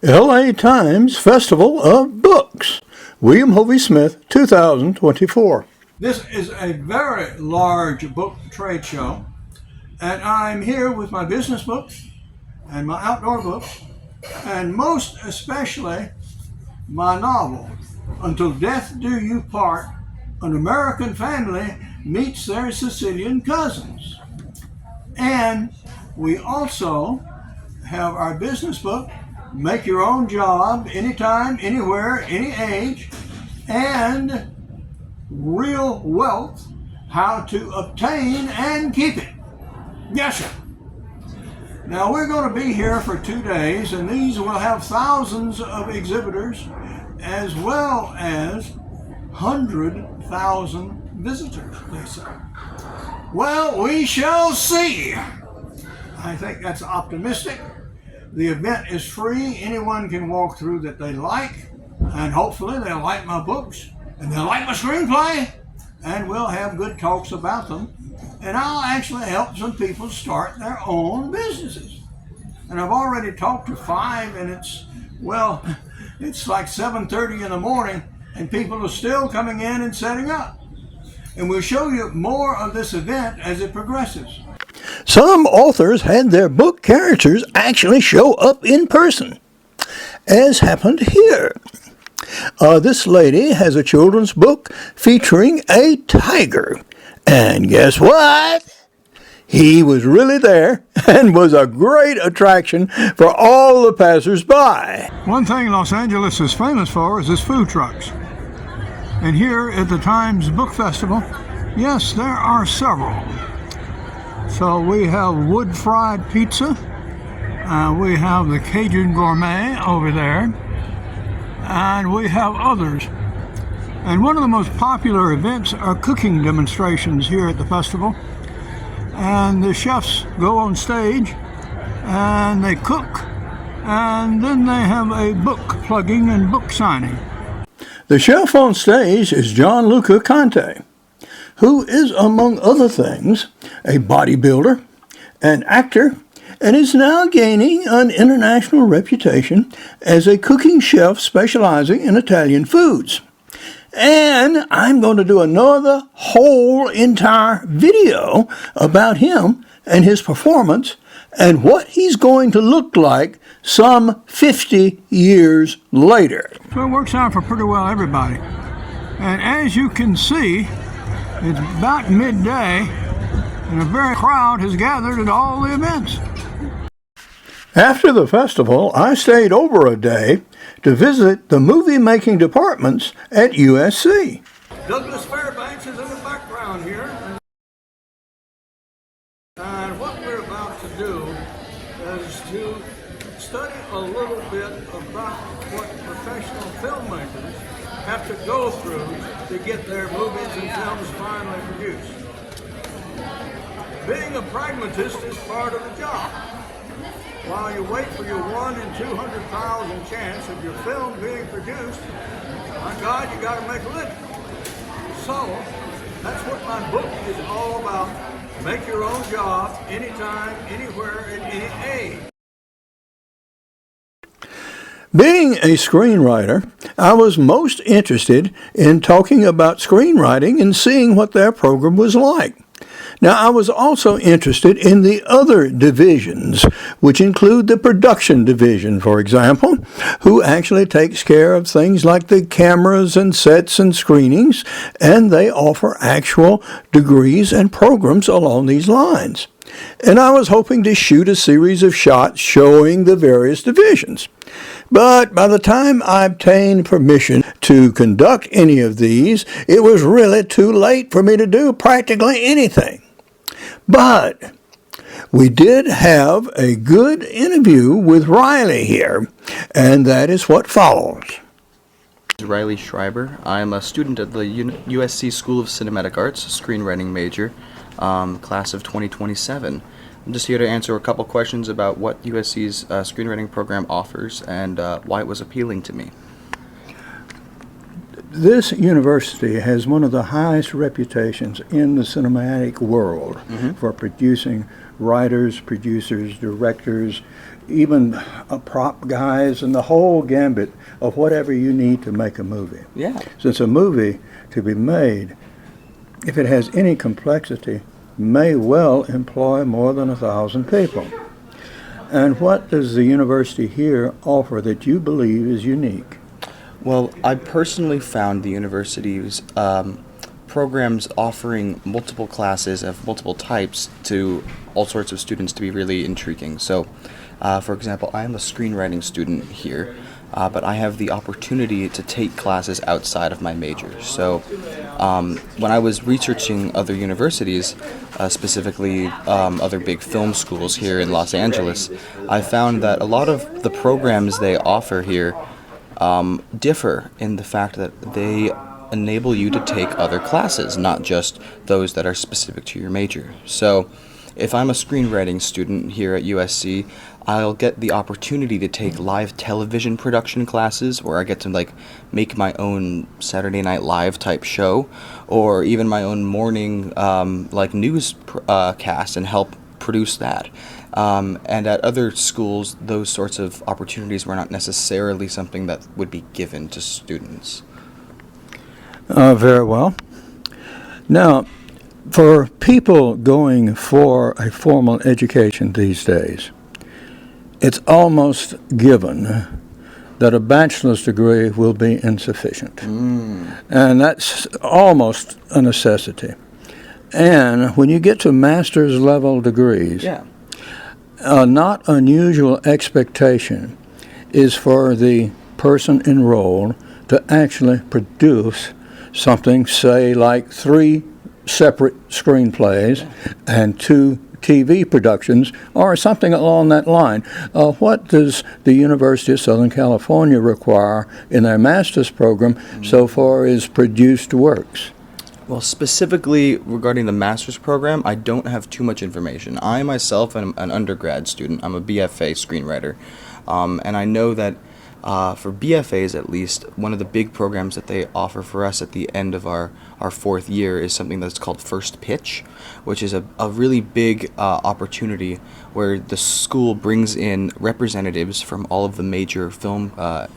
LA Times Festival of Books, William Hovey Smith, 2024. This is a very large book trade show, and I'm here with my business books and my outdoor books, and most especially my novel, Until Death Do You Part, An American Family Meets Their Sicilian Cousins. And we also have our business book, Make Your Own Job, Anytime, Anywhere, Any Age, and Real Wealth, How to Obtain and Keep It. Yes, sir. Now we're going to be here for 2 days, and these will have thousands of exhibitors as well as 100,000 visitors, they say. Well, we shall see. I think that's optimistic. The event is free. Anyone can walk through that they like, and hopefully they'll like my books, and they'll like my screenplay, and we'll have good talks about them. And I'll actually help some people start their own businesses. And I've already talked to 5, and it's like 7:30 in the morning, and people are still coming in and setting up. And we'll show you more of this event as it progresses. Some authors had their book characters actually show up in person, as happened here. This lady has a children's book featuring a tiger. And guess what? He was really there and was a great attraction for all the passers-by. One thing Los Angeles is famous for is its food trucks. And here at the Times Book Festival, yes, there are several. So we have wood-fried pizza. We have the Cajun Gourmet over there. And we have others. And one of the most popular events are cooking demonstrations here at the festival. And the chefs go on stage and they cook, and then they have a book plugging and book signing. The chef on stage is Gianluca Conte, who is, among other things, a bodybuilder, an actor, and is now gaining an international reputation as a cooking chef specializing in Italian foods. And I'm going to do another whole entire video about him and his performance and what he's going to look like some 50 years later. So it works out for pretty well everybody. And as you can see, it's about midday and a very crowd has gathered at all the events. After the festival, I stayed over a day to visit the movie-making departments at USC. Douglas Fairbanks is in the background here. And what we're about to do is to study a little bit about what professional filmmakers have to go through to get their movies and films finally produced. Being a pragmatist is part of the job. While you wait for your 1 in 200,000 chance of your film being produced, my God, you got to make a living. So, that's what my book is all about. Make your own job, anytime, anywhere, at any age. Being a screenwriter, I was most interested in talking about screenwriting and seeing what their program was like. Now, I was also interested in the other divisions, which include the production division, for example, who actually takes care of things like the cameras and sets and screenings, and they offer actual degrees and programs along these lines. And I was hoping to shoot a series of shots showing the various divisions. But by the time I obtained permission to conduct any of these, it was really too late for me to do practically anything. But we did have a good interview with Riley here, and that is what follows. Riley Schreiber. I'm a student at the USC School of Cinematic Arts, screenwriting major, class of 2027. I'm just here to answer a couple questions about what USC's screenwriting program offers and why it was appealing to me. This university has one of the highest reputations in the cinematic world for producing writers, producers, directors, even prop guys, and the whole gambit of whatever you need to make a movie. Yeah. Since a movie to be made, if it has any complexity, may well employ more than 1,000 people. And what does the university here offer that you believe is unique? Well, I personally found the university's programs offering multiple classes of multiple types to all sorts of students to be really intriguing. So, for example, I am a screenwriting student here, but I have the opportunity to take classes outside of my major. So, when I was researching other universities, specifically other big film schools here in Los Angeles, I found that a lot of the programs they offer here differ in the fact that they enable you to take other classes, not just those that are specific to your major. So, if I'm a screenwriting student here at USC, I'll get the opportunity to take live television production classes where I get to make my own Saturday Night Live type show, or even my own morning news cast and help produce that. And at other schools, those sorts of opportunities were not necessarily something that would be given to students. Very well. Now, for people going for a formal education these days, it's almost given that a bachelor's degree will be insufficient. And that's almost a necessity. And when you get to master's level degrees, a not unusual expectation is for the person enrolled to actually produce something, say, like 3 separate screenplays and 2 TV productions, or something along that line. What does the University of Southern California require in their master's program so far as produced works? Well, specifically regarding the master's program, I don't have too much information. I myself am an undergrad student. I'm a BFA screenwriter. And I know that for BFAs at least, one of the big programs that they offer for us at the end of our 4th year is something that's called First Pitch, which is a really big opportunity where the school brings in representatives from all of the major film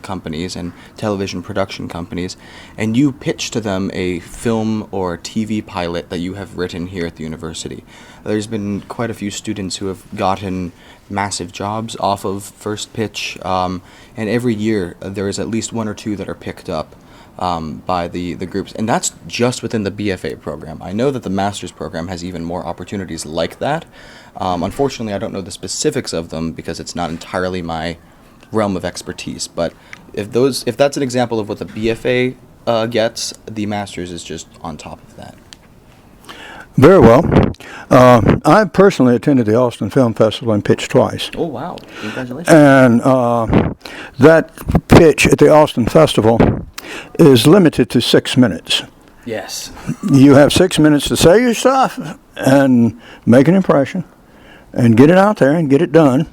companies and television production companies, and you pitch to them a film or TV pilot that you have written here at the university. There's been quite a few students who have gotten massive jobs off of First Pitch, and every year there is at least 1 or 2 that are picked up by the groups, and that's just within the BFA program. I know that the master's program has even more opportunities like that. Unfortunately, I don't know the specifics of them because it's not entirely my realm of expertise, but if that's an example of what the BFA gets, the master's is just on top of that. Very well. I personally attended the Austin Film Festival and pitched twice. Oh, wow. Congratulations. And that pitch at the Austin Festival is limited to 6 minutes. Yes. You have 6 minutes to say your stuff and make an impression and get it out there and get it done.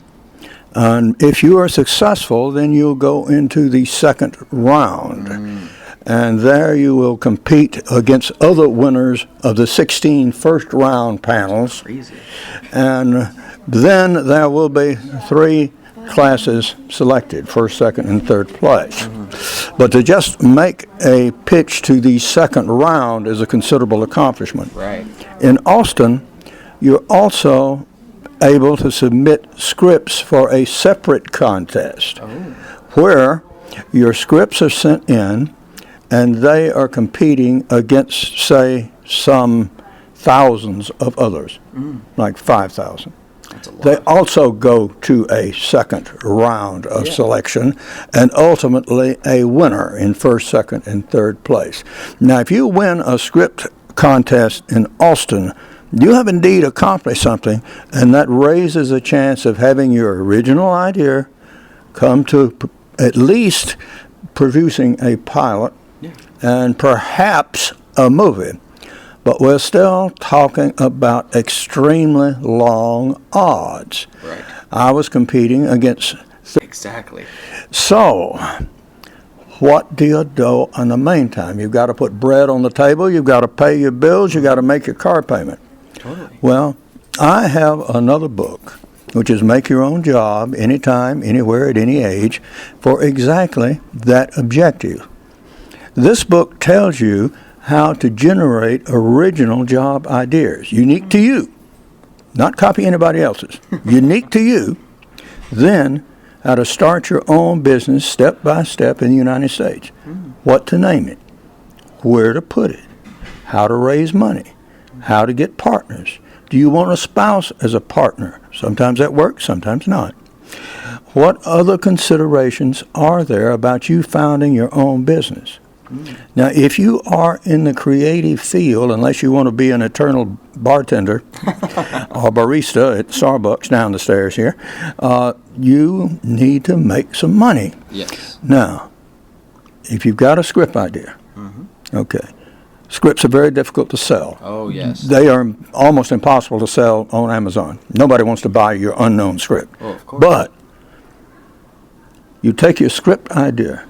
And if you are successful, then you'll go into the second round. And there you will compete against other winners of the 16 first round panels. Crazy. And then there will be 3 classes selected, first, second, and third place. But to just make a pitch to the second round is a considerable accomplishment. Right. In Austin, you're also able to submit scripts for a separate contest where your scripts are sent in and they are competing against, say, some thousands of others, like 5,000. That's a lot. They also go to a second round of selection and ultimately a winner in first, second, and third place. Now, if you win a script contest in Austin, you have indeed accomplished something, and that raises a chance of having your original idea come to at least producing a pilot and perhaps a movie. But we're still talking about extremely long odds. Right. I was competing against... Exactly. So, what do you do in the meantime? You've got to put bread on the table. You've got to pay your bills. You've got to make your car payment. Totally. Well, I have another book, which is Make Your Own Job, anytime, anywhere, at any age, for exactly that objective. This book tells you how to generate original job ideas, unique to you, not copy anybody else's, unique to you, then how to start your own business step by step in the United States. What to name it, where to put it, how to raise money, how to get partners. Do you want a spouse as a partner? Sometimes that works, sometimes not. What other considerations are there about you founding your own business? Now, if you are in the creative field, unless you want to be an eternal bartender or barista at Starbucks down the stairs here, you need to make some money. Yes. Now, if you've got a script idea, okay, scripts are very difficult to sell. Oh, yes. They are almost impossible to sell on Amazon. Nobody wants to buy your unknown script. Oh, of course. But you take your script idea,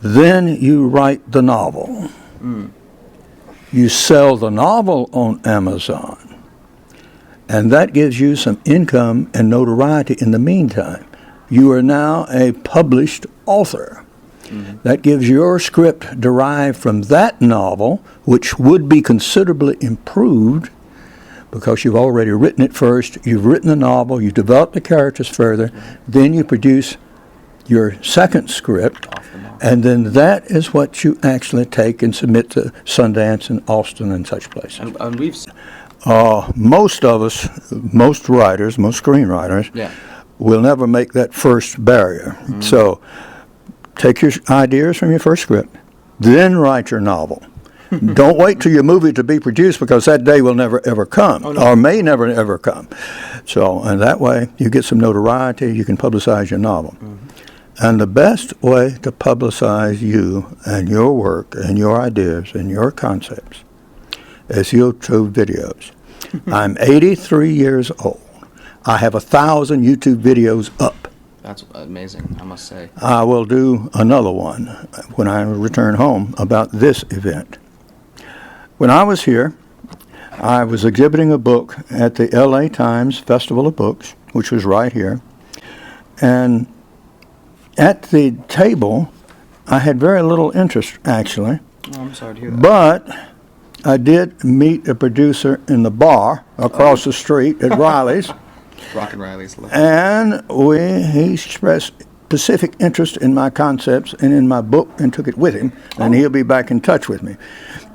then you write the novel. You sell the novel on Amazon, and that gives you some income and notoriety in the meantime. You are now a published author. That gives your script derived from that novel, which would be considerably improved because you've already written it first, you've written the novel, you've developed the characters further, then you produce your second script, and then that is what you actually take and submit to Sundance and Austin and such places. And we've Most of us, most writers, most screenwriters, will never make that first barrier. So take your ideas from your first script, then write your novel. Don't wait till your movie to be produced, because that day will never ever come, or may never ever come. So, and that way you get some notoriety, you can publicize your novel. And the best way to publicize you and your work and your ideas and your concepts is YouTube videos. I'm 83 years old. I have 1,000 YouTube videos up. That's amazing, I must say. I will do another one when I return home about this event. When I was here, I was exhibiting a book at the LA Times Festival of Books, which was right here. And at the table, I had very little interest, actually. Oh, I'm sorry to hear that. But I did meet a producer in the bar across the street at Riley's. Rockin' Riley's. And he expressed specific interest in my concepts and in my book and took it with him, and he'll be back in touch with me.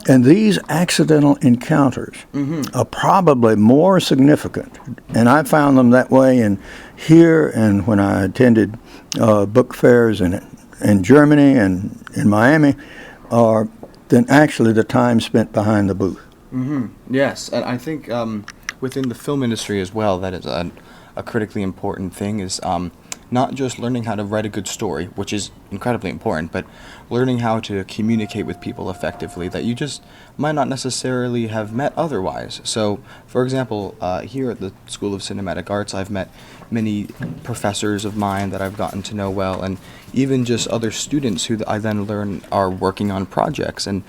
And these accidental encounters are probably more significant, and I found them that way here and when I attended book fairs in Germany and in Miami, than actually the time spent behind the booth. Yes, and I think within the film industry as well, that is a critically important thing, is not just learning how to write a good story, which is incredibly important, but learning how to communicate with people effectively that you just might not necessarily have met otherwise. So, for example, here at the School of Cinematic Arts, I've met many professors of mine that I've gotten to know well, and even just other students who I then learn are working on projects. And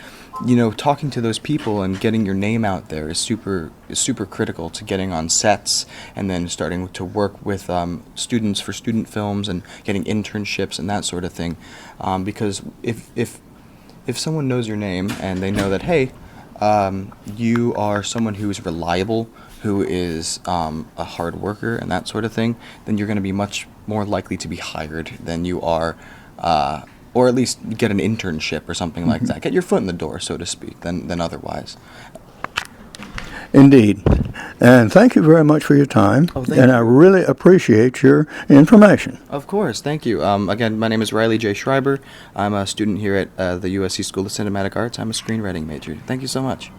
you know, talking to those people and getting your name out there is super critical to getting on sets and then starting to work with students for student films and getting internships and that sort of thing. Because if someone knows your name and they know that, hey, you are someone who is reliable, who is a hard worker and that sort of thing, then you're going to be much more likely to be hired than you are, or at least get an internship or something like that. Get your foot in the door, so to speak, than otherwise. Indeed. And thank you very much for your time. Oh, thank and you. I really appreciate your information. Of course, thank you. Again, my name is Riley J. Schreiber. I'm a student here at the USC School of Cinematic Arts. I'm a screenwriting major. Thank you so much.